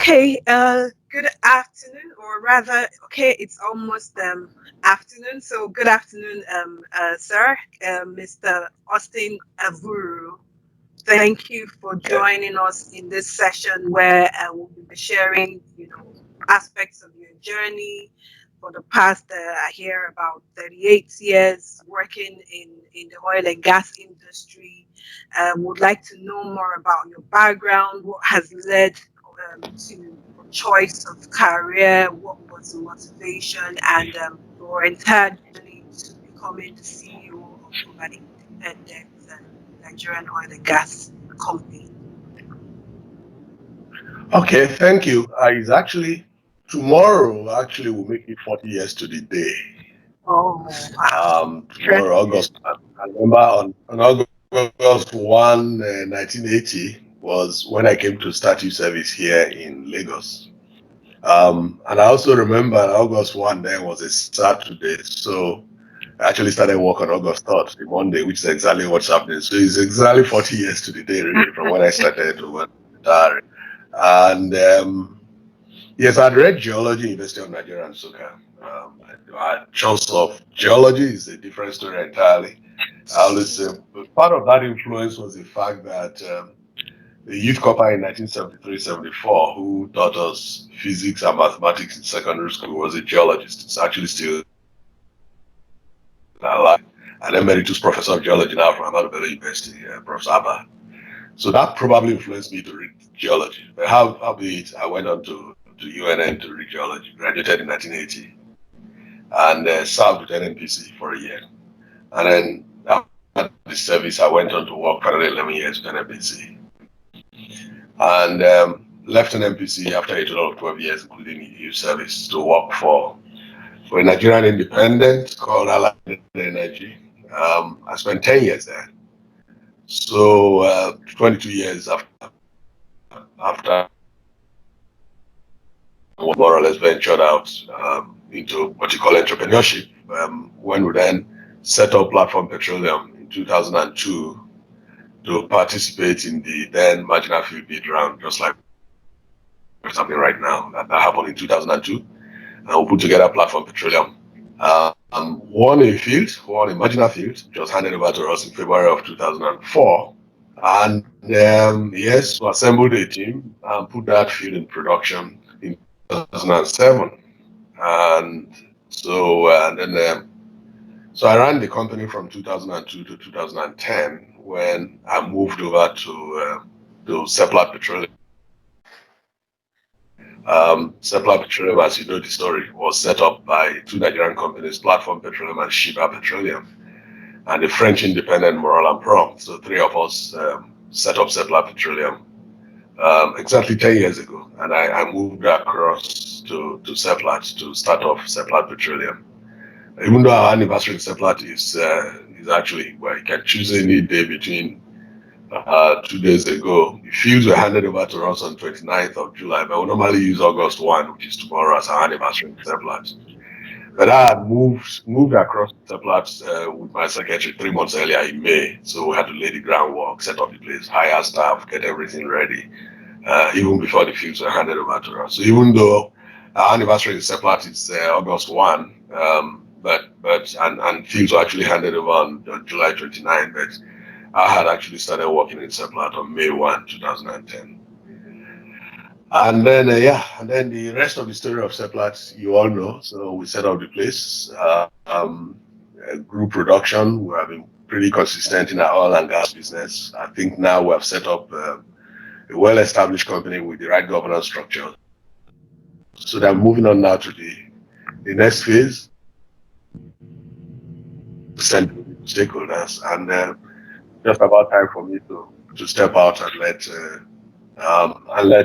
Okay, good afternoon, or rather, okay, it's almost afternoon. So good afternoon, sir, Mr. Austin Avuru. Thank you for joining us in this session where we'll be sharing, aspects of your journey for the past, I hear about 38 years working in the oil and gas industry. Would like to know more about your background, what has led to your choice of career, what was the motivation, and your entire journey to becoming the CEO of an independent Nigerian oil and gas company. Okay, thank you. It's actually tomorrow. Actually, will make it 40 years to the day. Oh, wow. Tomorrow, August. I remember on August 1, 1980 was when I came to start youth service here in Lagos. And I also remember August 1 then was a Saturday, so I actually started work on August 3rd, the Monday, which is exactly what's happening. So it's exactly 40 years to the day, really, from when I started to when I retired. And yes, I'd read Geology, University of Nigeria and Nsukka. My choice of Geology is a different story entirely. I always say, but part of that influence was the fact that the youth corps in 1973-74, who taught us physics and mathematics in secondary school, was a geologist. It's actually still alive. An emeritus professor of geology now from Ahmadu University, Prof Abbah. So that probably influenced me to read geology. But how be it, I went on to UNN to read geology, graduated in 1980, and served with NNPC for a year. And then after the service, I went on to work for another 11 years with NNPC. And left NNPC after a total of 12 years, including youth service, to work for a Nigerian independent called Allied Energy. I spent 10 years there. So 22 years after more or less ventured out into what you call entrepreneurship. When we then set up Platform Petroleum in 2002 to participate in the then marginal field bid round, just like what's happening right now. That happened in 2002. And we put together Platform Petroleum. Won a marginal field, which was handed over to us in February of 2004. And yes, we assembled a team and put that field in production in 2007. And so, so I ran the company from 2002 to 2010 when I moved over to Seplat Petroleum. Seplat Petroleum, as you know the story, was set up by two Nigerian companies, Platform Petroleum and Shiba Petroleum, and the French independent Moral and Prom. So three of us set up Seplat Petroleum exactly 10 years ago. And I moved across to Seplat to start off Seplat Petroleum. Even though our anniversary in Seplat is actually, well, you can choose any day between 2 days ago. The fields were handed over to us on 29th of July, but we normally use August 1, which is tomorrow, as our anniversary in Seplat. But I had moved across Seplat with my secretary 3 months earlier in May, so we had to lay the groundwork, set up the place, hire staff, get everything ready, even before the fields were handed over to us. So even though our anniversary in Seplat is August 1, and fields were actually handed over on July 29, but I had actually started working in Seplat on May 1, 2010. And then, and then the rest of the story of Seplat, you all know. So we set up the place, group production. We have been pretty consistent in our oil and gas business. I think now we have set up a well-established company with the right governance structure. So they're moving on now to the next phase, send stakeholders, and just about time for me to step out and let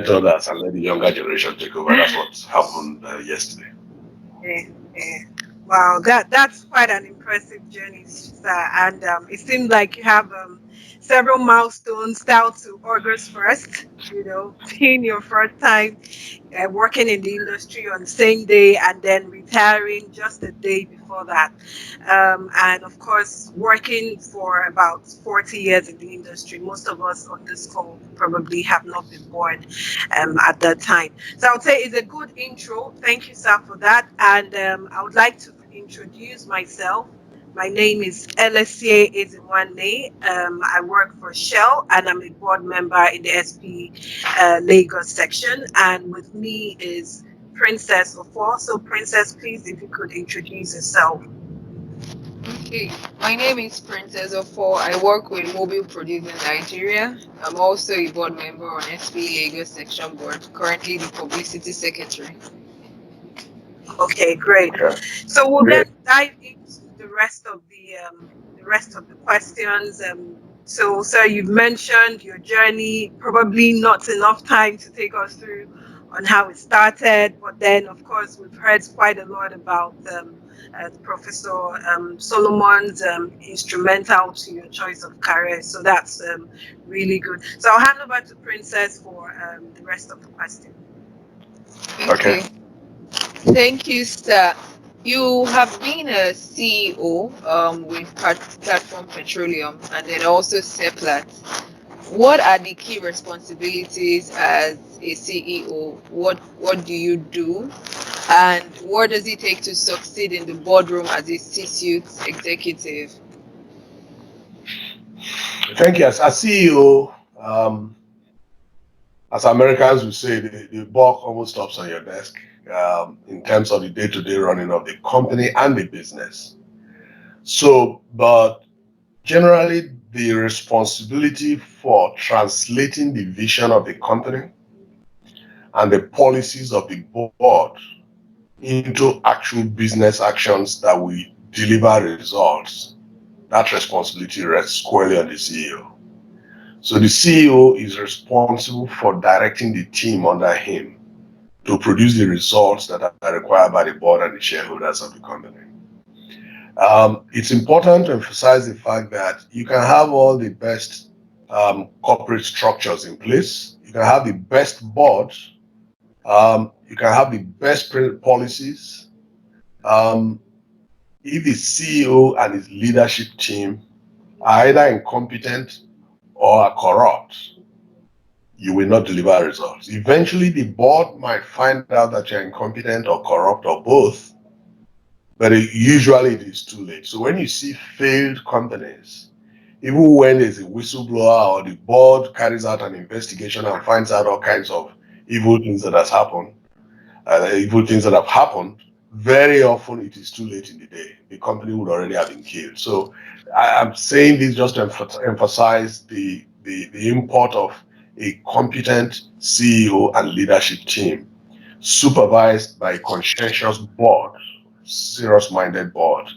others and let the younger generation take over. That's what happened yesterday. Yeah, yeah. Wow, that's quite an impressive journey, sir. And it seems like you have several milestones down to August 1st, being your first time working in the industry on the same day and then retiring just a day before that. And of course, working for about 40 years in the industry. Most of us on this call probably have not been born at that time. So I would say it's a good intro. Thank you, sir, for that. And I would like to introduce myself. My name is LSCA Ezinwanne. I work for Shell and I'm a board member in the SPE Lagos section. And with me is Princess Ofor. So, Princess, please, if you could introduce yourself. Okay, my name is Princess Ofo. I work with Mobile Producing Nigeria. I'm also a board member on SPE Lagos Section board, currently the publicity secretary. Okay, great. Okay. So we'll then Great. dive into the rest of the questions. So, sir, you've mentioned your journey. Probably not enough time to take us through on how it started, but then, of course, we've heard quite a lot about Professor Solomon's instrumental to your choice of career. So that's really good. So I'll hand over to Princess for the rest of the question. Okay. Okay, thank you, sir. You have been a CEO with Platform Petroleum and then also Seplat. What are the key responsibilities as a CEO? What do you do? And what does it take to succeed in the boardroom as a C-suite executive? Thank you. As CEO, as Americans would say, the buck almost stops on your desk in terms of the day-to-day running of the company and the business. So, but generally, the responsibility for translating the vision of the company and the policies of the board into actual business actions that will deliver results, that responsibility rests squarely on the CEO. So the CEO is responsible for directing the team under him to produce the results that are required by the board and the shareholders of the company. It's important to emphasize the fact that you can have all the best corporate structures in place, you can have the best board, you can have the best policies. Um, if the CEO and his leadership team are either incompetent or are corrupt, you will not deliver results. Eventually, the board might find out that you're incompetent or corrupt or both, but usually it is too late. So when you see failed companies, even when there's a whistleblower or the board carries out an investigation and finds out all kinds of evil things that evil things that have happened, very often it is too late in the day. The company would already have been killed. So I'm saying this just to emphasize the import of a competent CEO and leadership team, supervised by a conscientious board, serious-minded board.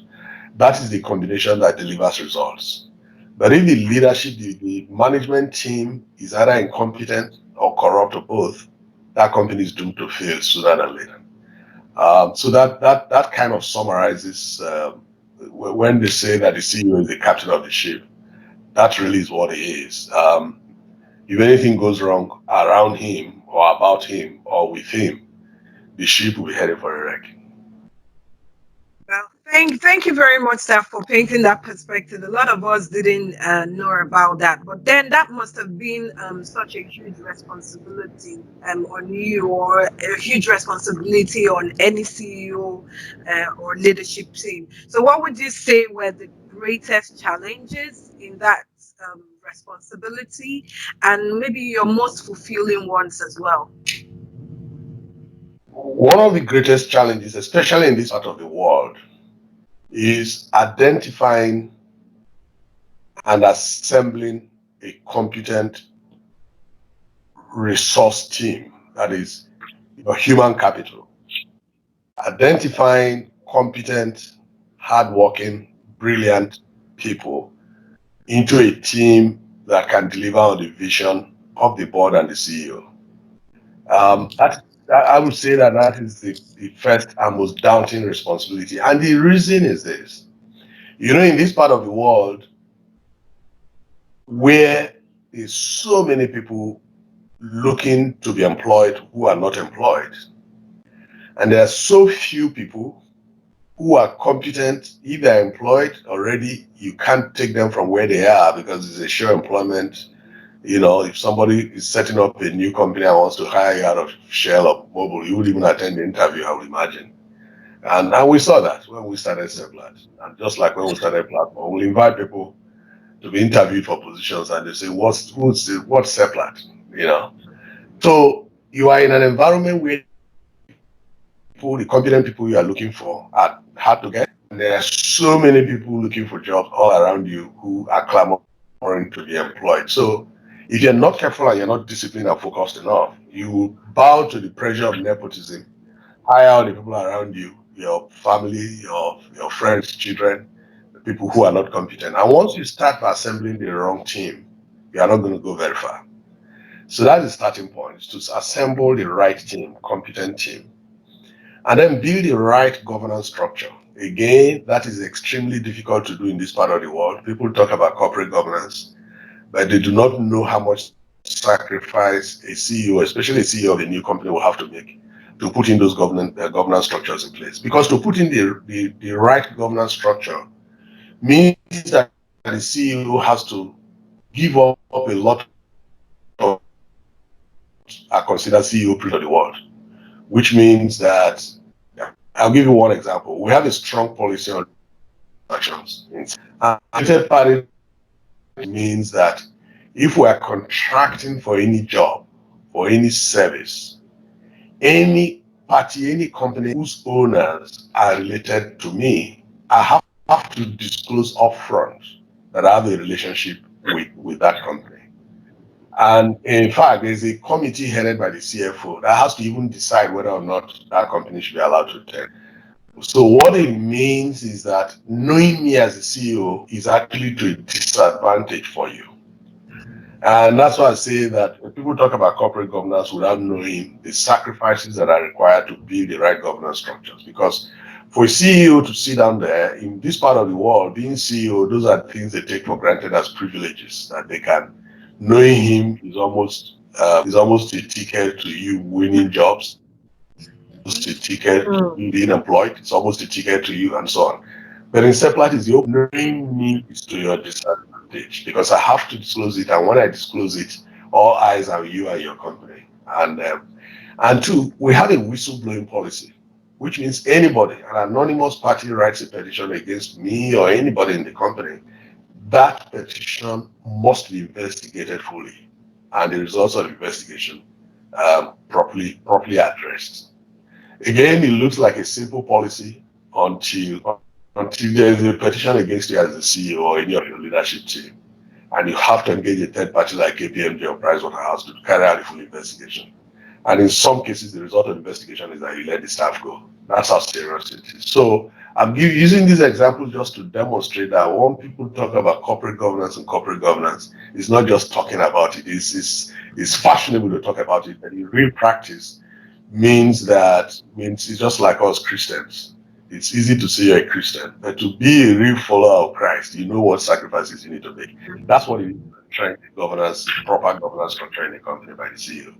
That is the combination that delivers results. But if the leadership, the management team is either incompetent or corrupt or both, that company is doomed to fail sooner than later. So that kind of summarizes when they say that the CEO is the captain of the ship. That really is what he is. If anything goes wrong around him or about him or with him, the ship will be headed for a wreck. Well, thank you very much, sir, for painting that perspective. A lot of us didn't know about that, but then that must have been such a huge responsibility on you, or a huge responsibility on any CEO or leadership team. So, what would you say were the greatest challenges in that responsibility, and maybe your most fulfilling ones as well? One of the greatest challenges, especially in this part of the world, is identifying and assembling a competent resource team, that is your human capital. Identifying competent, hardworking, brilliant people into a team that can deliver on the vision of the board and the CEO. I would say that is the first and most daunting responsibility. And the reason is this. In this part of the world, where there's so many people looking to be employed who are not employed. And there are so few people who are competent. If they're employed already, you can't take them from where they are because it's a sure employment. You know, if somebody is setting up a new company and wants to hire you out of Shell or Mobil, you would even attend the interview, I would imagine. And we saw that when we started Seplat. And just like when we started Platform, we'll invite people to be interviewed for positions and they say, what's Seplat? You know. So you are in an environment where people, the competent people you are looking for are hard to get. And there are so many people looking for jobs all around you who are clamoring to be employed. So if you're not careful and you're not disciplined and focused enough, you bow to the pressure of nepotism, hire all the people around you, your family, your friends, children, the people who are not competent. And once you start by assembling the wrong team, you are not going to go very far. So that's the starting point, is to assemble the right team, competent team, and then build the right governance structure. Again, that is extremely difficult to do in this part of the world. People talk about corporate governance, but they do not know how much sacrifice a CEO, especially a CEO of a new company, will have to make to put in those governance structures in place. Because to put in the right governance structure means that the CEO has to give up a lot of are considered CEO of the world, which means that I'll give you one example. We have a strong policy on transactions. And related party means that if we are contracting for any job or any service, any party, any company whose owners are related to me, I have to disclose upfront that I have a relationship with that company. And in fact, there's a committee headed by the CFO that has to even decide whether or not that company should be allowed to tender. So what it means is that knowing me as a CEO is actually to a disadvantage for you. And that's why I say that when people talk about corporate governance without knowing the sacrifices that are required to build the right governance structures. Because for a CEO to sit down there in this part of the world, being CEO, those are things they take for granted as privileges that they can. Knowing him is almost a ticket to you winning jobs, almost a ticket to you being employed. It's almost a ticket to you and so on. But in Seplat, is your knowing me is to your disadvantage because I have to disclose it, and when I disclose it, all eyes are on you and your company. And two, we have a whistleblowing policy, which means anybody, an anonymous party writes a petition against me or anybody in the company, that petition must be investigated fully, and the results of the investigation properly addressed. Again, it looks like a simple policy until there is a petition against you as the CEO or any of your leadership team, and you have to engage a third party like KPMG or Pricewaterhouse to carry out a full investigation. And in some cases, the result of the investigation is that you let the staff go. That's how serious it is. So I'm using these examples just to demonstrate that when people talk about corporate governance and corporate governance, it's not just talking about it. It's fashionable to talk about it, but in real practice, means it's just like us Christians. It's easy to say you're a Christian, but to be a real follower of Christ, you know what sacrifices you need to make. That's what it is trying to governance, proper governance structure in a company by the CEO.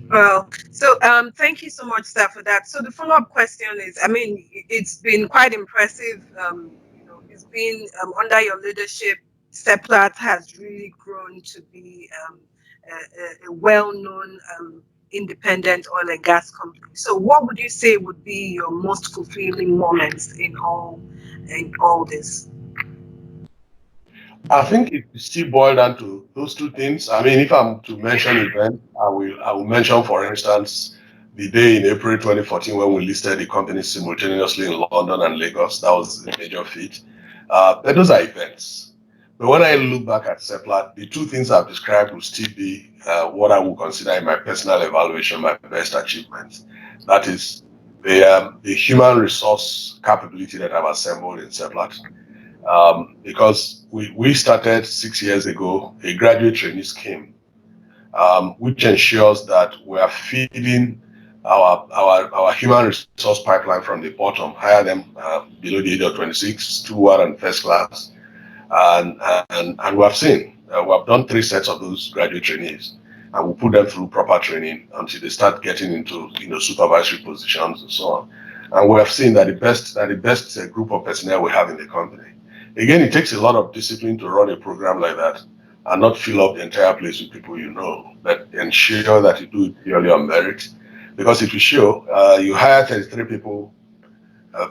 Well, so thank you so much, sir, for that. So the follow-up question is, I mean, it's been quite impressive. It's been under your leadership, Seplat has really grown to be a well-known independent oil and gas company. So, what would you say would be your most fulfilling moments in all this? I think it still boils down to those two things. I mean, if I'm to mention events, I will mention, for instance, the day in April 2014 when we listed the company simultaneously in London and Lagos. That was a major feat. But those are events. But when I look back at Seplat, the two things I've described will still be what I would consider in my personal evaluation my best achievements. That is the human resource capability that I've assembled in Seplat. Because we started 6 years ago a graduate trainee scheme, which ensures that we are feeding our human resource pipeline from the bottom, hire them below the age of 26, 2 1 and first class, And we have seen, we have done 3 sets of those graduate trainees, and we put them through proper training until they start getting into supervisory positions and so on. And we have seen that the best group of personnel we have in the company. Again, it takes a lot of discipline to run a program like that and not fill up the entire place with people but ensure that you do it purely on merit. Because if you show you hire 33 people,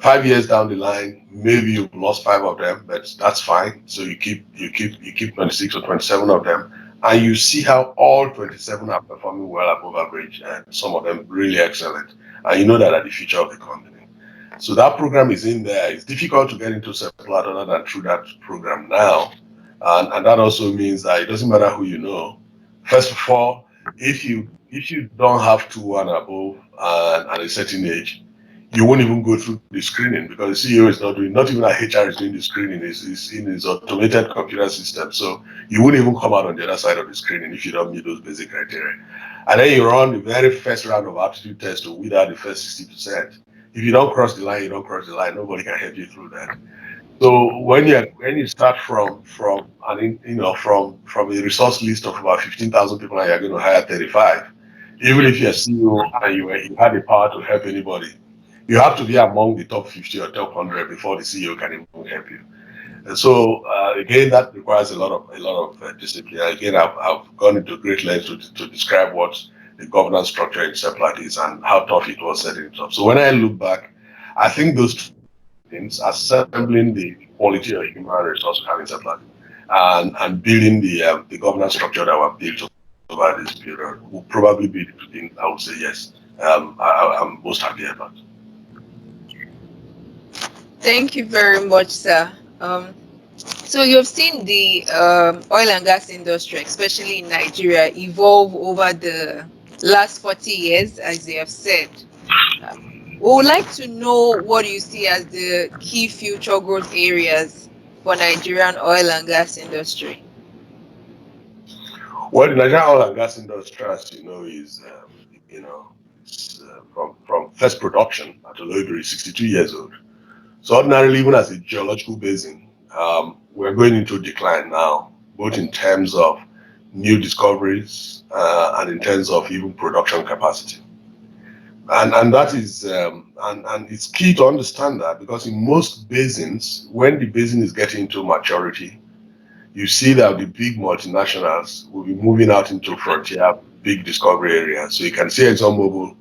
5 years down the line, maybe you've lost 5 of them, but that's fine. So you keep 26 or 27 of them, and you see how all 27 are performing well above average, and some of them really excellent. And you know that are the future of the company. So that program is in there. It's difficult to get into Seplat other than through that program now, and that also means that it doesn't matter who you know. First of all, if you don't have two and above and a certain age, you won't even go through the screening because the CEO is not even a HR is doing the screening, it's in his automated computer system. So you won't even come out on the other side of the screening if you don't meet those basic criteria. And then you run the very first round of aptitude test to weed out the first 60%. If you don't cross the line, you don't cross the line. Nobody can help you through that. So when you start from from a resource list of about 15,000 people and you're going to hire 35, even if you're CEO and you had the power to help anybody, you have to be among the top 50 or top 100 before the CEO can even help you. And so again, that requires a lot of discipline. Again, I've gone into great lengths to describe what the governance structure in Seplat is and how tough it was setting it up. So when I look back, I think those two things, assembling the quality of human resource we have in Seplat and building the governance structure that we've built over this period will probably be the two things I would say yes. I'm most happy about. Thank you very much, sir. So you've seen the oil and gas industry, especially in Nigeria, evolve over the last 40 years, as they have said. We would like to know what you see as the key future growth areas for Nigerian oil and gas industry. Well, the Nigerian oil and gas industry, as you know, is it's, from first production at Olobiri is 62 years old. So ordinarily, even as a geological basin, we're going into decline now, both in terms of new discoveries and in terms of even production capacity. And that is and it's key to understand that because in most basins, when the basin is getting to maturity, you see that the big multinationals will be moving out into frontier big discovery areas. So you can see ExxonMobil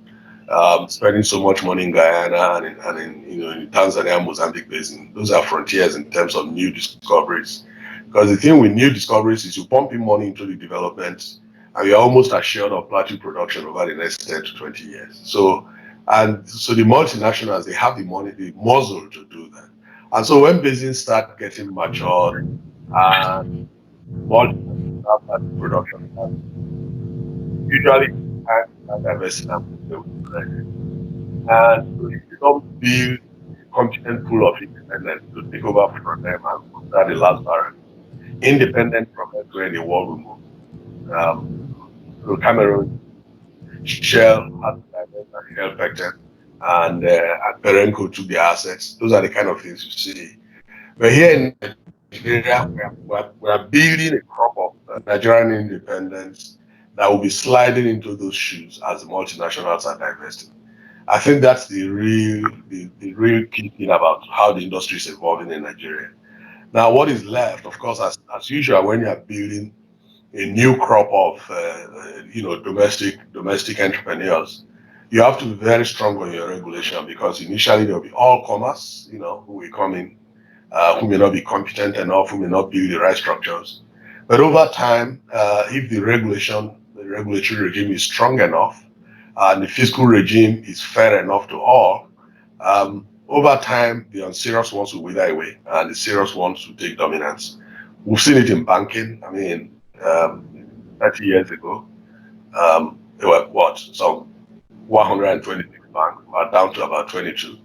spending so much money in Guyana and in Tanzania, Mozambique basin. Those are frontiers in terms of new discoveries. Because the thing with new discoveries is you pump in money into the development and you're almost assured of plateau production over the next 10 to 20 years. So the multinationals, they have the money, the muscle to do that. And so when basins start getting matured and multinationals have that production, usually divesting and so if you don't build a competent pool of independents to take over from them and consider the last barrel, independent from elsewhere in the world will move. So Cameroon, Shell had to divest and Shell Pecten, and Perenco took the assets. Those are the kind of things you see. But here in Nigeria, we are building a crop of Nigerian independence that will be sliding into those shoes as the multinationals are divesting. I think that's the real key thing about how the industry is evolving in Nigeria. Now, what is left, of course, as usual, when you are building a new crop of domestic entrepreneurs, you have to be very strong on your regulation because initially there will be all comers, who will come in, who may not be competent enough, who may not build the right structures. But over time, if the regulatory regime is strong enough, and the fiscal regime is fair enough to all, over time, the unserious ones will wither away and the serious ones will take dominance. We've seen it in banking. I mean, 30 years ago, there were some 126 banks, are down to about 22.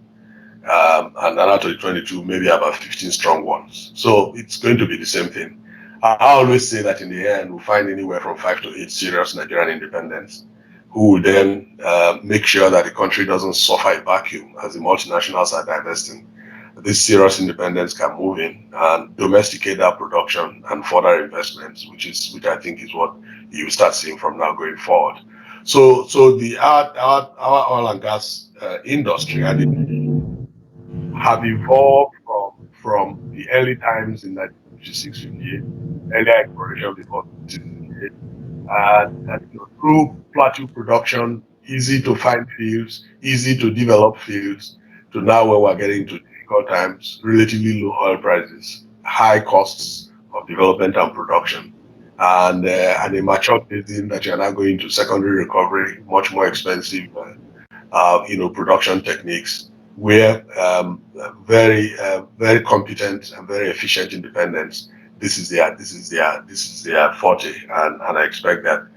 And then out of the 22, maybe about 15 strong ones. So it's going to be the same thing. I always say that in the end, we'll find anywhere from 5 to 8 serious Nigerian independents who will then make sure that the country doesn't suffer a vacuum as the multinationals are divesting. this serious independence can move in and domesticate that production and further investments, which I think is what you start seeing from now going forward. So our oil and gas industry have evolved from the early times in 1956, 58, earlier exploration before 58, through plateau production, easy to find fields, easy to develop fields, to now where we're getting to difficult times, relatively low oil prices, high costs of development and production, and a mature basin that you're now going to secondary recovery, much more expensive, production techniques, where very competent and very efficient independents. This is their forte, and I expect that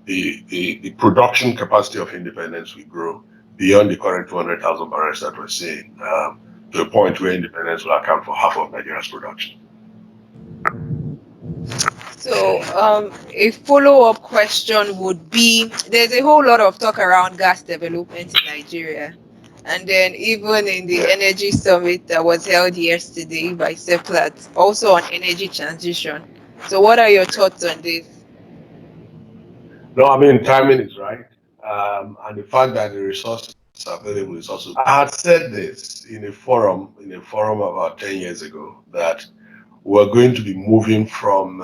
the production capacity of independence will grow beyond the current 200,000 barrels that we're seeing, to a point where independence will account for half of Nigeria's production. So, a follow-up question would be: there's a whole lot of talk around gas development in Nigeria, and then even in the energy summit that was held yesterday by Seplat, also on energy transition. So, what are your thoughts on this? No, I mean, timing is right, and the fact that the resources available is also. I had said this in a forum about 10 years ago, that we're going to be moving from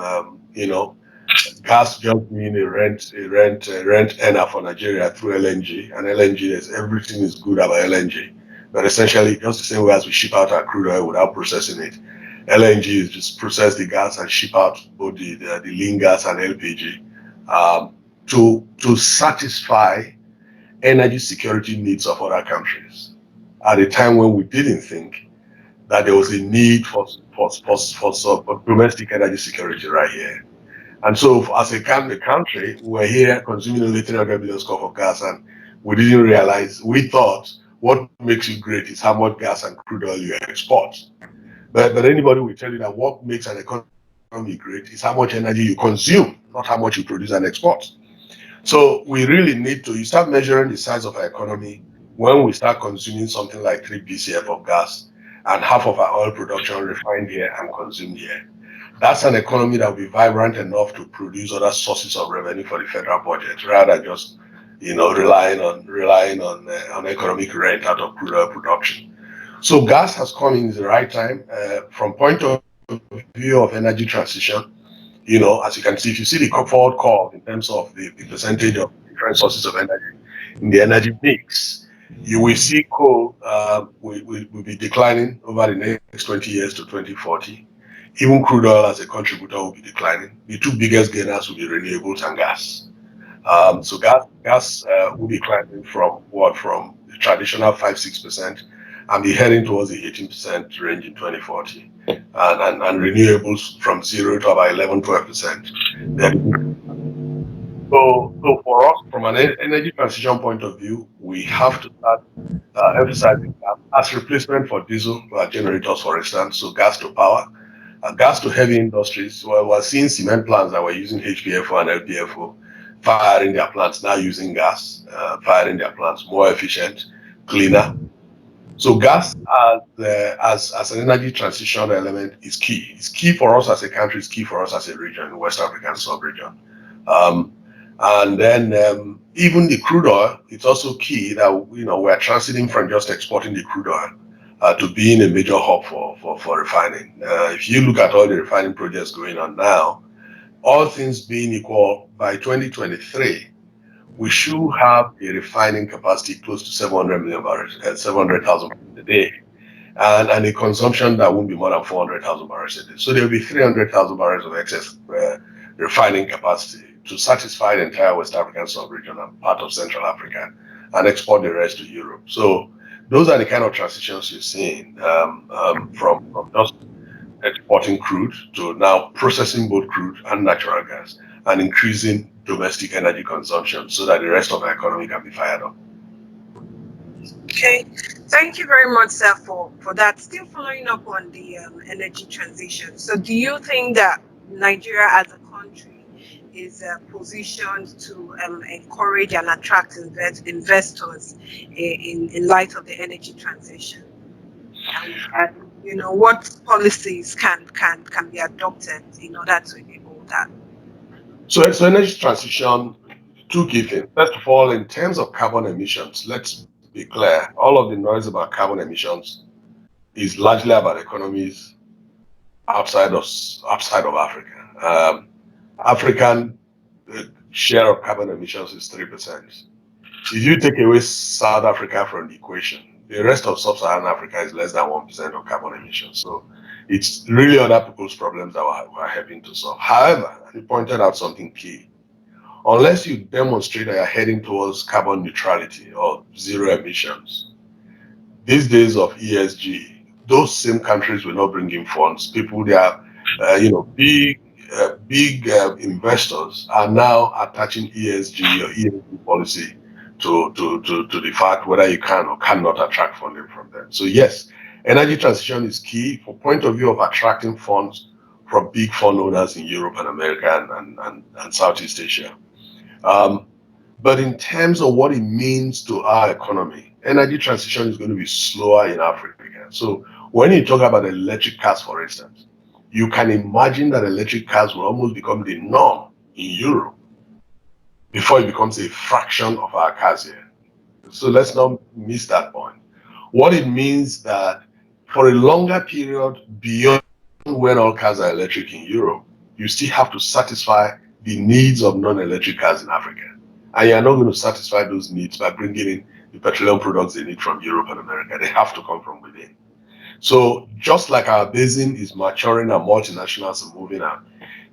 gas just being a rent earner for Nigeria through LNG, and LNG is everything is good about LNG, but essentially just the same way as we ship out our crude oil without processing it, LNG is just process the gas and ship out both the lean gas and LPG, to satisfy energy security needs of other countries at a time when we didn't think that there was a need for domestic energy security right here. And so as a country, we're here consuming only 300 million scf of gas, and we didn't realize, we thought what makes you great is how much gas and crude oil you export. But anybody will tell you that what makes an economy great is how much energy you consume, not how much you produce and export. So we really need to, you start measuring the size of our economy when we start consuming something like 3 BCF of gas and half of our oil production refined here and consumed here. That's an economy that will be vibrant enough to produce other sources of revenue for the federal budget, rather than just relying on economic rent out of crude oil production. So gas has come in the right time from point of view of energy transition. As you can see, if you see the forward curve in terms of the percentage of different sources of energy in the energy mix, you will see coal will be declining over the next 20 years to 2040. Even crude oil as a contributor will be declining. The two biggest gainers will be renewables and gas. So gas will be climbing from the traditional 5-6% and be heading towards the 18% range in 2040. And renewables from 0 to about 11-12%. So for us, from an energy transition point of view, we have to start emphasizing gas as replacement for diesel generators, for instance. So gas to power, gas to heavy industries. Well, we're seeing cement plants that were using HPFO and LPFO firing their plants now using gas, firing their plants more efficient, cleaner. So gas as an energy transition element is key. It's key for us as a country. It's key for us as a region, West African sub-region. And then even the crude oil, it's also key that we're transiting from just exporting the crude oil to being a major hub for refining. If you look at all the refining projects going on now, all things being equal, by 2023, we should have a refining capacity close to 700 million barrels, 700,000 barrels a day, and a consumption that won't be more than 400,000 barrels a day. So there'll be 300,000 barrels of excess refining capacity to satisfy the entire West African sub-region and part of Central Africa, and export the rest to Europe. So those are the kind of transitions you're seeing from just exporting crude to now processing both crude and natural gas and increasing domestic energy consumption so that the rest of the economy can be fired up. Okay, thank you very much, sir, for that. Still following up on the energy transition. So do you think that Nigeria as a country is positioned to encourage and attract investors in light of the energy transition? and what policies can be adopted in order to enable that. So energy transition, two key things. First of all, in terms of carbon emissions, let's be clear, all of the noise about carbon emissions is largely about economies outside of Africa. African share of carbon emissions is 3%. If you take away South Africa from the equation, the rest of sub-Saharan Africa is less than 1% of carbon emissions. So it's really other people's problems that we're helping to solve. However, you pointed out something key. Unless you demonstrate that you're heading towards carbon neutrality or zero emissions, these days of ESG, those same countries will not bring in funds. People, they are, big investors are now attaching ESG or ESG policy to the fact whether you can or cannot attract funding from them. So yes, energy transition is key for point of view of attracting funds from big fund owners in Europe and America and Southeast Asia. But in terms of what it means to our economy, energy transition is going to be slower in Africa. So when you talk about electric cars, for instance, you can imagine that electric cars will almost become the norm in Europe before it becomes a fraction of our cars here. So let's not miss that point. What it means that for a longer period beyond when all cars are electric in Europe, you still have to satisfy the needs of non-electric cars in Africa. And you're not going to satisfy those needs by bringing in the petroleum products they need from Europe and America. They have to come from within. So just like our basin is maturing and multinationals are moving out,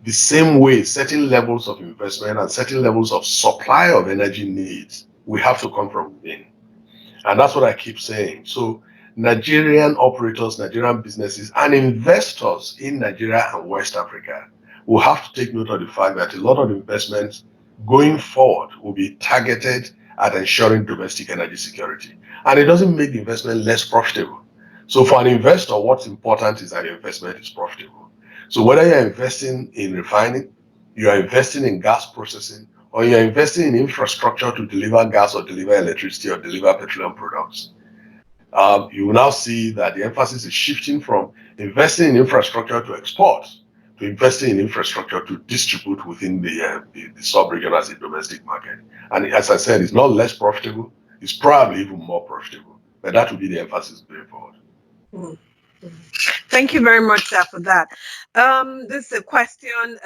the same way certain levels of investment and certain levels of supply of energy needs, we have to come from within. And that's what I keep saying. So Nigerian operators, Nigerian businesses, and investors in Nigeria and West Africa will have to take note of the fact that a lot of investments going forward will be targeted at ensuring domestic energy security. And it doesn't make the investment less profitable. So for an investor, what's important is that your investment is profitable. So whether you're investing in refining, you are investing in gas processing, or you're investing in infrastructure to deliver gas or deliver electricity or deliver petroleum products, you will now see that the emphasis is shifting from investing in infrastructure to export to investing in infrastructure to distribute within the sub-region as a domestic market. And as I said, it's not less profitable, it's probably even more profitable. But that will be the emphasis going forward. Mm. Thank you very much, sir, for that. This is a question,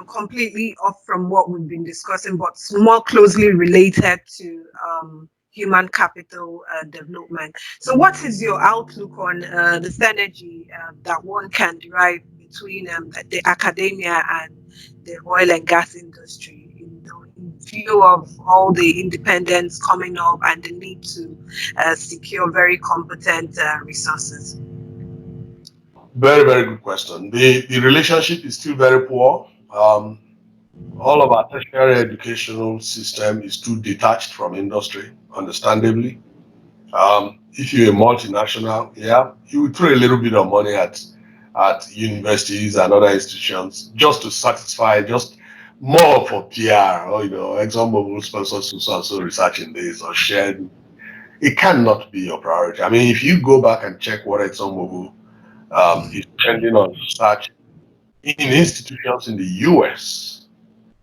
completely off from what we've been discussing, but more closely related to human capital development. So, what is your outlook on the synergy that one can derive between the academia and the oil and gas industry? In view of all the independence coming up and the need to secure very competent resources? Very, very good question. The relationship is still very poor. All of our tertiary educational system is too detached from industry, understandably. If you're a multinational, yeah, you would throw a little bit of money at universities and other institutions just to satisfy, just more for PR, or ExxonMobil sponsors so research in this or shared. It cannot be your priority. I mean, if you go back and check what ExxonMobil is spending on research in institutions in the US,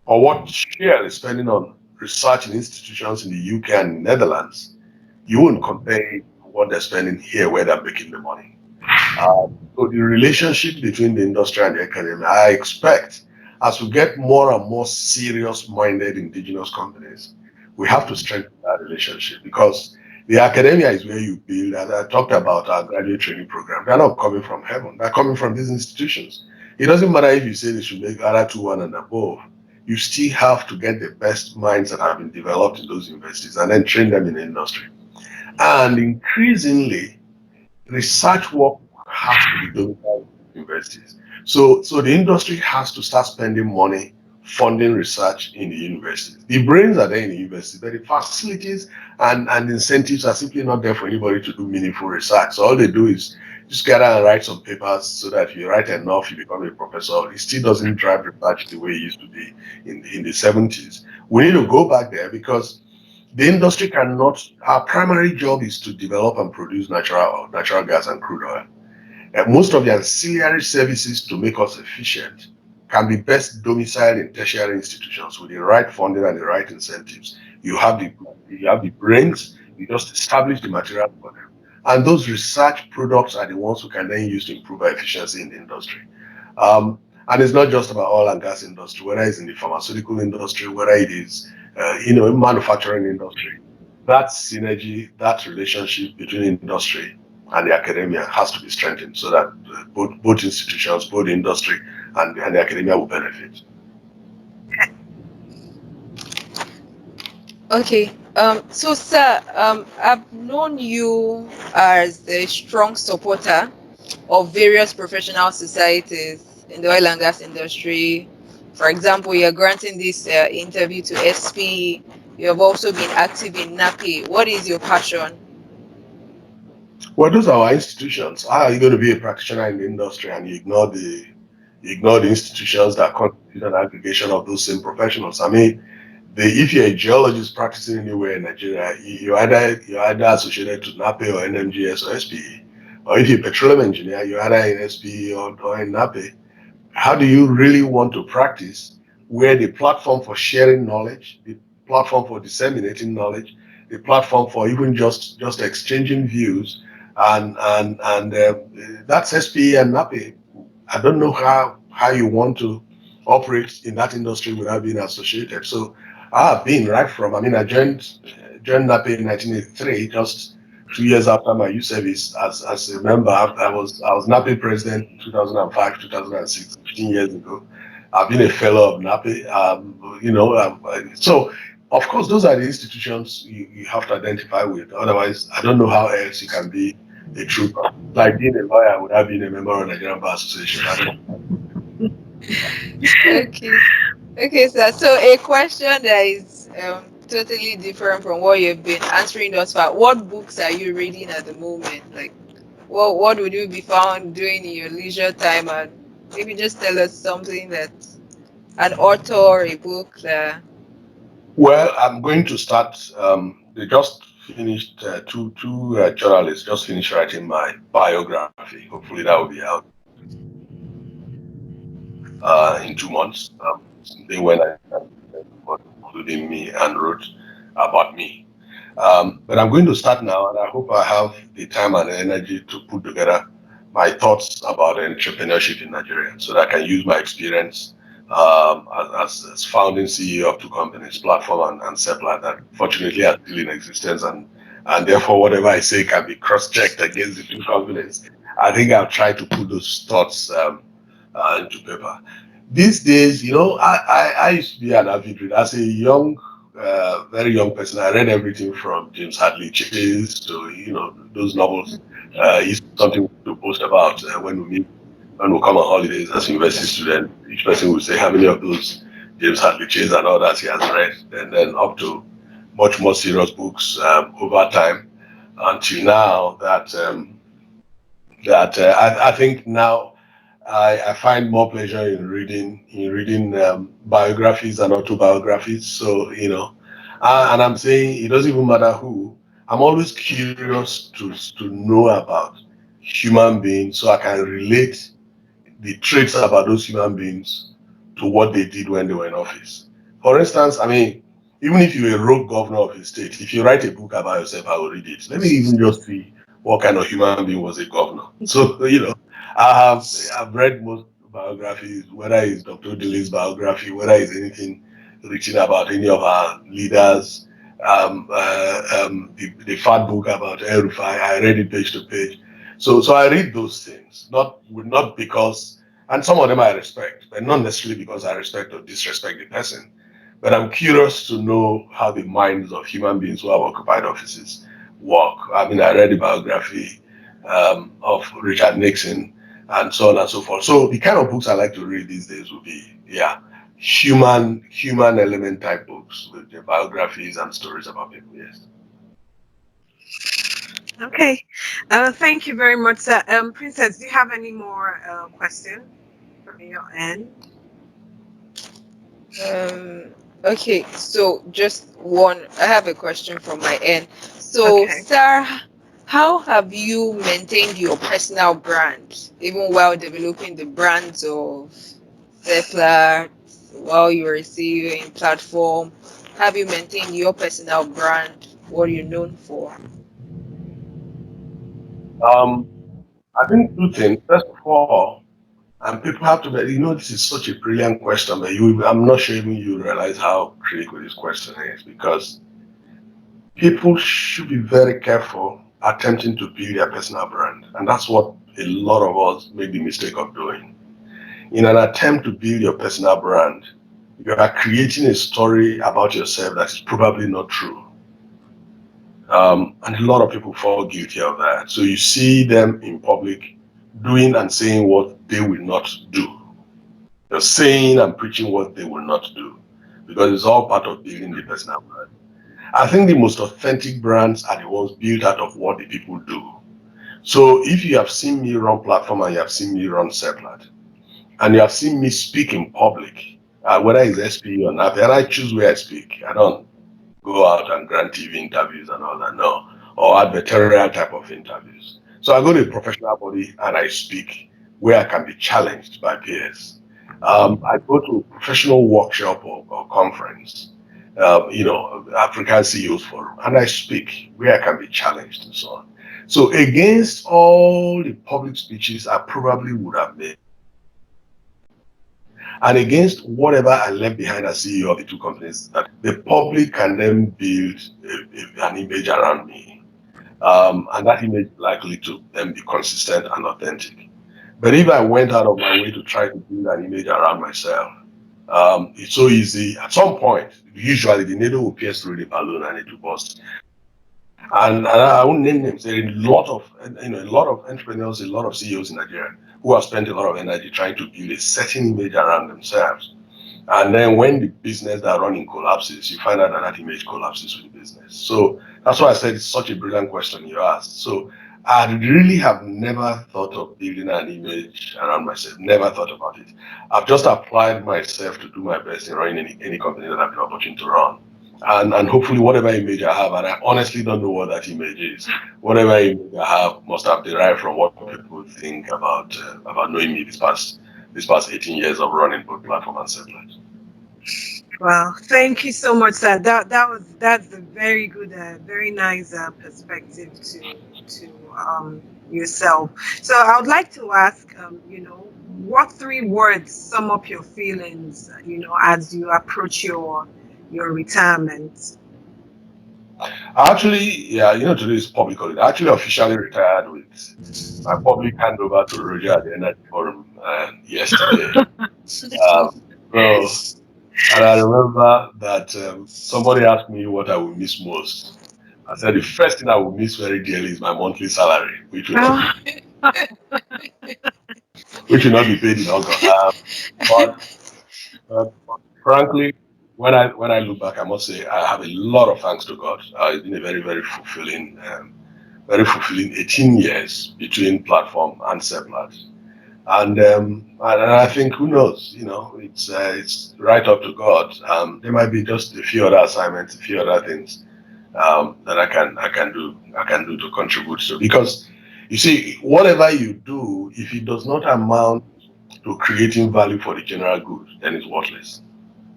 or what Shell is spending on research in institutions in the UK and Netherlands, you wouldn't compare what they're spending here where they're making the money. So the relationship between the industry and the academia, I expect, as we get more and more serious-minded indigenous companies, we have to strengthen that relationship, because the academia is where you build. As I talked about our graduate training program, they're not coming from heaven. They're coming from these institutions. It doesn't matter if you say they should make other 2-1 and above. You still have to get the best minds that have been developed in those universities and then train them in the industry. And increasingly, research work has to be done by universities. So the industry has to start spending money funding research in the universities. The brains are there in the universities, but the facilities and incentives are simply not there for anybody to do meaningful research. So all they do is just gather and write some papers so that if you write enough, you become a professor. It still doesn't drive research the way it used to be in the 70s. We need to go back there, because The industry cannot, our primary job is to develop and produce natural gas and crude oil. Most of the ancillary services to make us efficient can be best domiciled in tertiary institutions with the right funding and the right incentives. You have the brains, you just establish the material for them. And those research products are the ones who can then use to improve our efficiency in the industry. Um, and it's not just about oil and gas industry, whether it's in the pharmaceutical industry, whether it is, in manufacturing industry. That synergy, that relationship between industry and the academia has to be strengthened so that both institutions, both the industry and the academia will benefit. Okay. So, sir, I've known you as a strong supporter of various professional societies in the oil and gas industry. For example, you're granting this interview to SPE. You have also been active in NAPE. What is your passion? Well, those are our institutions. How are you going to be a practitioner in the industry and you ignore the institutions that constitute an aggregation of those same professionals? I mean, if you're a geologist practicing anywhere in Nigeria, you're either associated to NAPE or NMGS or SPE. Or if you're a petroleum engineer, you're either in SPE or in NAPE. How do you really want to practice where the platform for sharing knowledge, the platform for disseminating knowledge, the platform for even just exchanging views, and that's SPE and NAPE. I don't know how you want to operate in that industry without being associated. So I've been right from. I mean, I joined NAPE in 1983, just 2 years after my youth service as a member. I was NAPE president 2005, 2006, 15 years ago. I've been a fellow of NAPE. So of course those are the institutions you have to identify with. Otherwise, I don't know how else you can be a trooper. Like being a lawyer without being a member of the Nigerian Bar Association. I don't know. Okay. Okay, sir. So a question that is totally different from what you've been answering thus far. What books are you reading at the moment? Like, what would you be found doing in your leisure time? And maybe just tell us something that an author or a book that. Well, I'm going to start. They just finished two journalists just finished writing my biography. Hopefully, that will be out in 2 months. They went including me and wrote about me. But I'm going to start now, and I hope I have the time and the energy to put together my thoughts about entrepreneurship in Nigeria, so that I can use my experience as founding CEO of two companies, Platform and Seplat, that fortunately are still in existence, and therefore whatever I say can be cross-checked against the two companies. I think I'll try to put those thoughts into paper. These days, I used to be an avid reader. As a very young person, I read everything from James Hadley Chase to, those novels. It's something to post about when we come on holidays as university students. Each person will say how many of those James Hadley Chase and others he has read, and then up to much more serious books over time until now I think now I find more pleasure in reading biographies and autobiographies. So and I'm saying it doesn't even matter who. I'm always curious to know about human beings so I can relate the traits about those human beings to what they did when they were in office. For instance, I mean, even if you're a rogue governor of a state, if you write a book about yourself, I will read it. Let me even just see what kind of human being was a governor. So, I've read most biographies, whether it's Dr. Dele's biography, whether it's anything written about any of our leaders. The fat book about El Rufai, I read it page to page. So I read those things, not because, and some of them I respect, but not necessarily because I respect or disrespect the person. But I'm curious to know how the minds of human beings who have occupied offices work. I mean, I read the biography of Richard Nixon and so on and so forth. So the kind of books I like to read these days would be, human element type books with the biographies and stories about people. Yes. Okay. Thank you very much, sir. Princess, do you have any more questions from your end? Okay, so just one, I have a question from my end. So, Okay. sir, how have you maintained your personal brand even while developing the brands of Seplat while you were a CEO in platform? Have you maintained your personal brand? What you're known for? Um, I think two things. First of all, and people have to, this is such a brilliant question, but I'm not sure even you realize how critical this question is, because people should be very careful attempting to build their personal brand. And that's what a lot of us make the mistake of doing. In an attempt to build your personal brand, you are creating a story about yourself that is probably not true. And a lot of people fall guilty of that. So you see them in public doing and saying what they will not do. They're saying and preaching what they will not do, because it's all part of building the personal brand. I think the most authentic brands are the ones built out of what the people do. So if you have seen me run platform and you have seen me run Seplat, and you have seen me speak in public, whether it's SPE or NAPE, and I choose where I speak. I don't go out and grant TV interviews and all that, no, or advertorial type of interviews. So I go to a professional body and I speak where I can be challenged by peers. I go to a professional workshop or conference, African CEOs Forum, and I speak where I can be challenged and so on. So against all the public speeches I probably would have made, and against whatever I left behind as CEO of the two companies, that the public can then build an image around me. And that image is likely to then be consistent and authentic. But if I went out of my way to try to build an image around myself, it's so easy. At some point, usually the needle will pierce through the balloon and it will burst. And I won't name names. There are a lot of entrepreneurs, a lot of CEOs in Nigeria who have spent a lot of energy trying to build a certain image around themselves. And then when the business they're running collapses, you find out that that image collapses with the business. So that's why I said it's such a brilliant question you asked. So I really have never thought of building an image around myself, never thought about it. I've just applied myself to do my best in running any company that I've been opportunity to run. And hopefully whatever image I have, and I honestly don't know what that image is, whatever image I have must have derived from what people think about knowing me this past 18 years of running both platform and Seplat. Well, thank you so much, sir. That's a very good, very nice perspective to yourself. So I would like to ask, what three words sum up your feelings, as you approach your retirement? Actually, yeah, today is public holiday. I actually officially retired with my public handover to Roger at the Energy Forum yesterday. Um, so, and I remember that somebody asked me what I would miss most. I said the first thing I would miss very dearly is my monthly salary, which will not be paid in August. But frankly, when I look back, I must say I have a lot of thanks to God. It's been a very very fulfilling 18 years between platform and Seplat. And I think who knows, it's right up to God. There might be just a few other assignments, a few other things that I can do to contribute to. Because you see, whatever you do, if it does not amount to creating value for the general good, then it's worthless.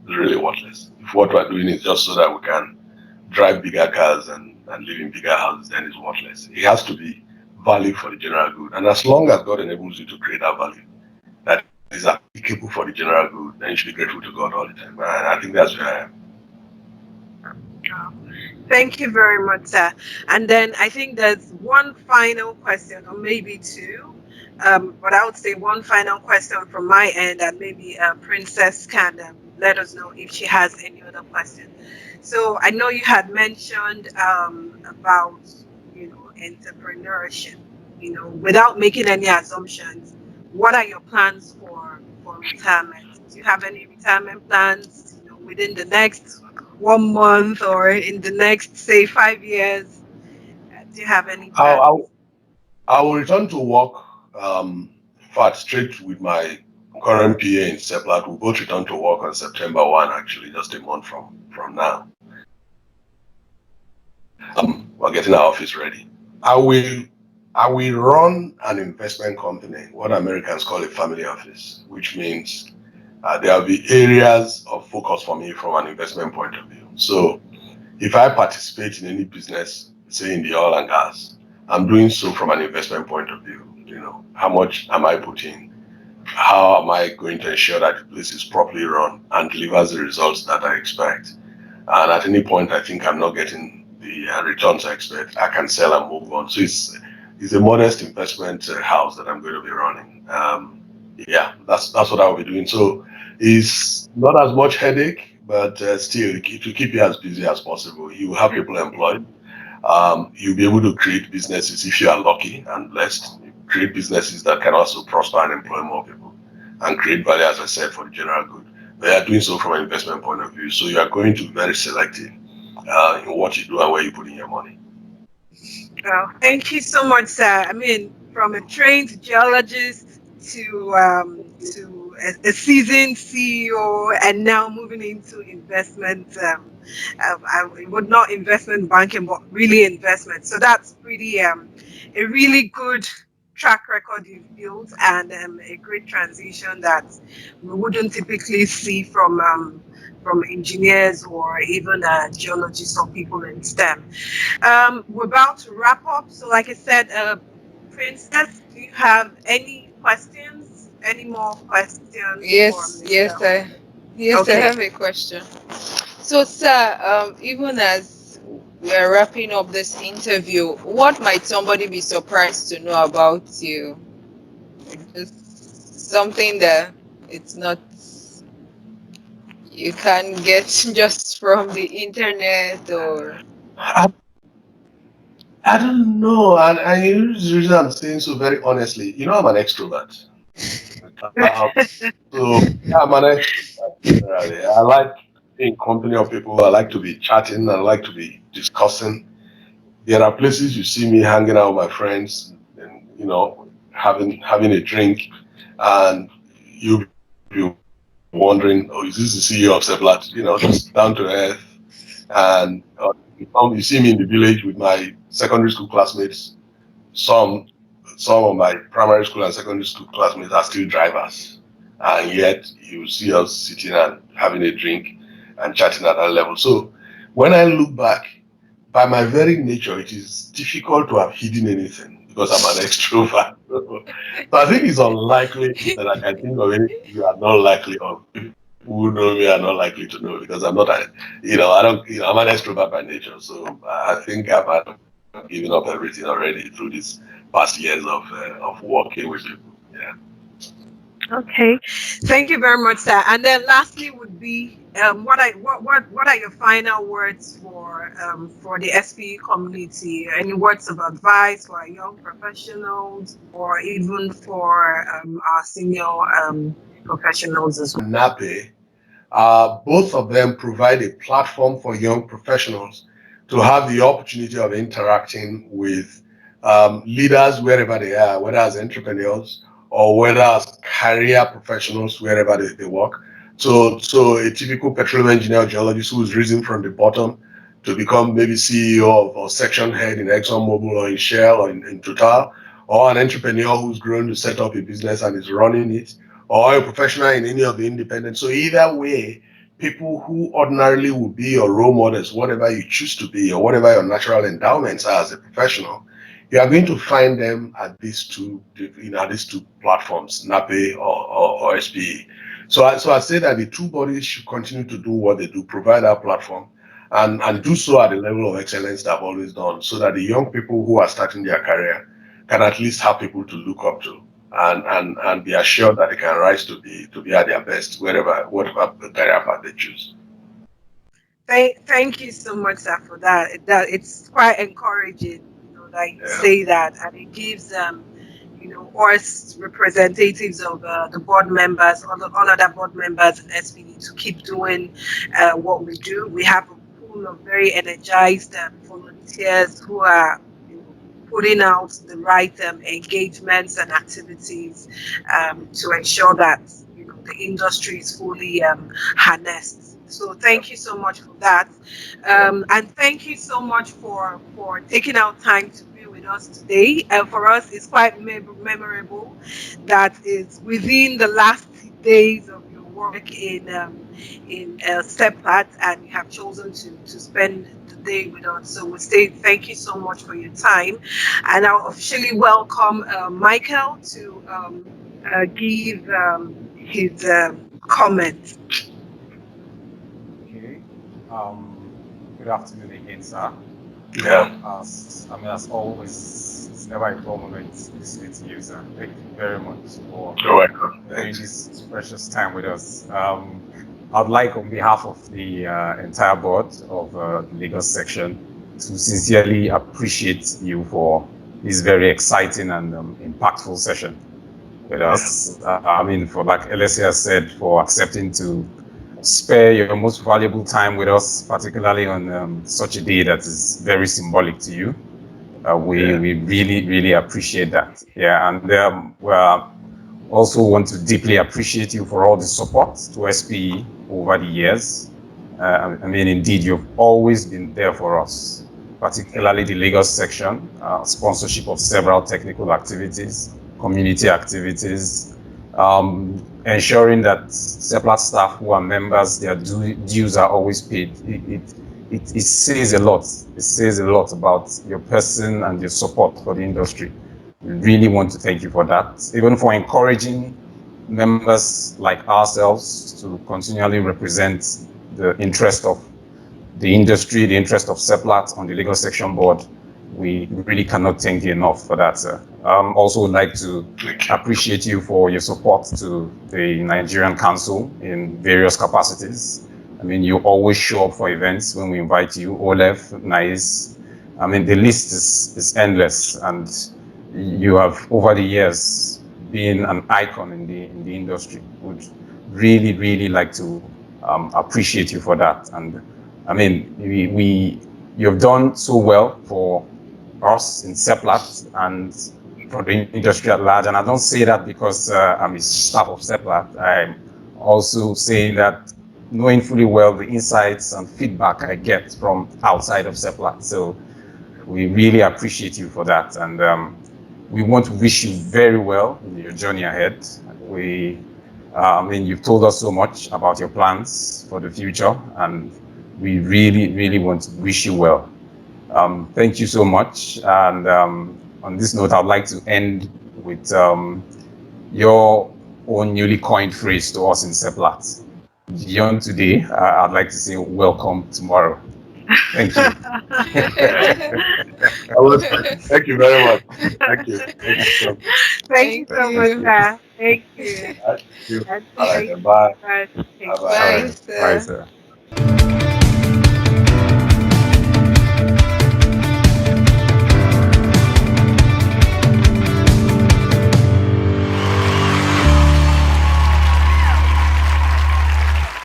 It's really worthless. If what we're doing is just so that we can drive bigger cars and live in bigger houses, then it's worthless. It has to be value for the general good. And as long as God enables you to create that value that is applicable for the general good, then you should be grateful to God all the time. And I think that's where I am. Thank you very much, sir. And then I think there's one final question, or maybe two. But I would say one final question from my end, and maybe Princess can let us know if she has any other question. So I know you had mentioned about entrepreneurship. Without making any assumptions, what are your plans for retirement? Do you have any retirement plans? Within the next 1 month or in the next, say, 5 years? Do you have any I'll, plans? I'll, I will return to work, in fact, straight with my current PA in Seplat will both return to work on September 1, actually, just a month from now. We're getting our office ready. I will run an investment company, what Americans call a family office, which means there will be areas of focus for me from an investment point of view. So if I participate in any business, say in the oil and gas, I'm doing so from an investment point of view. You know, how much am I putting? How am I going to ensure that the place is properly run and delivers the results that I expect? And at any point, I think I'm not getting the returns I expect, I can sell and move on. So it's a modest investment house that I'm going to be running. Yeah, that's what I'll be doing. So it's not as much headache, but still, it will keep you as busy as possible. You will have people employed. You'll be able to create businesses if you are lucky and blessed. Create businesses that can also prosper and employ more people and create value, as I said, for the general good. They are doing so from an investment point of view. So you are going to be very selective in what you do and where you put in your money. Well, thank you so much, sir. I mean, from a trained geologist to a seasoned CEO, and now moving into investment. I would not investment banking, but really investment. So that's pretty a really good track record you've built, and a great transition that we wouldn't typically see from engineers or even geologists or people in STEM. We're about to wrap up. So, like I said, Princess, do you have any questions? Any more questions for Yes, Mr. I Okay. have a question. So, sir, even as we are wrapping up this interview, what might somebody be surprised to know about you? Just something that it's not you can get just from the internet or. I don't know. And the reason I'm saying so very honestly, you know, I'm an extrovert. So yeah, I'm an extrovert. Really. I like being company of people. I like to be chatting. I like to be discussing. There are places you see me hanging out with my friends and, you know, having a drink, and you'll be wondering, oh, is this the CEO of Seplat? You know, just down to earth. And you see me in the village with my secondary school classmates. Some some of my primary school and secondary school classmates are still drivers, and yet you see us sitting and having a drink and chatting at that level. So when I look back, by my very nature, it is difficult to have hidden anything because I'm an extrovert. So I think it's unlikely that I can think of anything you are not likely, or people who know me are not likely to know, because I'm not a, I don't, I'm an extrovert by nature. So I think I've given up everything already through these past years of working with people. Yeah. Okay. Thank you very much, sir. And then lastly would be what are your final words for the SPE community? Any words of advice for our young professionals or even for our senior professionals as well? NAPE, both of them provide a platform for young professionals to have the opportunity of interacting with leaders wherever they are, whether as entrepreneurs or whether as career professionals wherever they work. So a typical petroleum engineer or geologist who's risen from the bottom to become maybe CEO or section head in ExxonMobil or in Shell or in Total, or an entrepreneur who's grown to set up a business and is running it, or a professional in any of the independents. So either way, people who ordinarily would be your role models, whatever you choose to be or whatever your natural endowments are as a professional, you are going to find them at these two platforms, NAPE or SPE. So I say that the two bodies should continue to do what they do, provide our platform, and do so at the level of excellence they've always done, so that the young people who are starting their career can at least have people to look up to, and be assured that they can rise to be at their best whatever career path they choose. Thank you so much, sir, for that. That it's quite encouraging, that you Yeah. say that, and it gives us representatives of the board members, all other board members in SPE to keep doing what we do. We have a pool of very energized volunteers who are putting out the right engagements and activities to ensure that the industry is fully harnessed. So thank you so much for that. And thank you so much for taking out time to be with us today. And for us, it's quite memorable that it's within the last days of your work in Seplat, and you have chosen to spend the day with us. So we say thank you so much for your time, and I'll officially welcome Michael to give his comment. Okay. Good afternoon again, sir. Yeah. As always, it's never a dull moment listening to you, sir. Thank you very much for You're welcome. sharing this precious time with us. I'd like, on behalf of the entire board of the Lagos section, to sincerely appreciate you for this very exciting and impactful session with us. For like Alessia said, for accepting to spare your most valuable time with us, particularly on such a day that is very symbolic to you. We really appreciate that. Yeah, and we also want to deeply appreciate you for all the support to SPE over the years. Indeed, you've always been there for us, particularly the Lagos section, sponsorship of several technical activities, community activities, ensuring that Seplat staff who are members, their dues are always paid. It says a lot. It says a lot about your person and your support for the industry. We really want to thank you for that, even for encouraging members like ourselves to continually represent the interest of the industry, the interest of Seplat on the Lagos section board. We really cannot thank you enough for that, sir. Also would like to appreciate you for your support to the Nigerian Council in various capacities. You always show up for events when we invite you, OLEF, NICE. The list is endless, and you have, over the years, been an icon in the industry. Would really like to appreciate you for that. And you've done so well for us in Seplat and for the industry at large. And I don't say that because I'm a staff of Seplat. I'm also saying that knowing fully well the insights and feedback I get from outside of Seplat. So we really appreciate you for that. And we want to wish you very well in your journey ahead. You've told us so much about your plans for the future, and we really want to wish you well. Thank you so much. And on this note, I'd like to end with your own newly coined phrase to us in Seplat. Beyond today, I'd like to say welcome tomorrow. Thank you. Thank you very much. Thank you. Thank you so much, sir. Thank you. Thank you. And All right, thank then, you. bye. Bye. Bye-bye. Bye, Bye, sir. sir.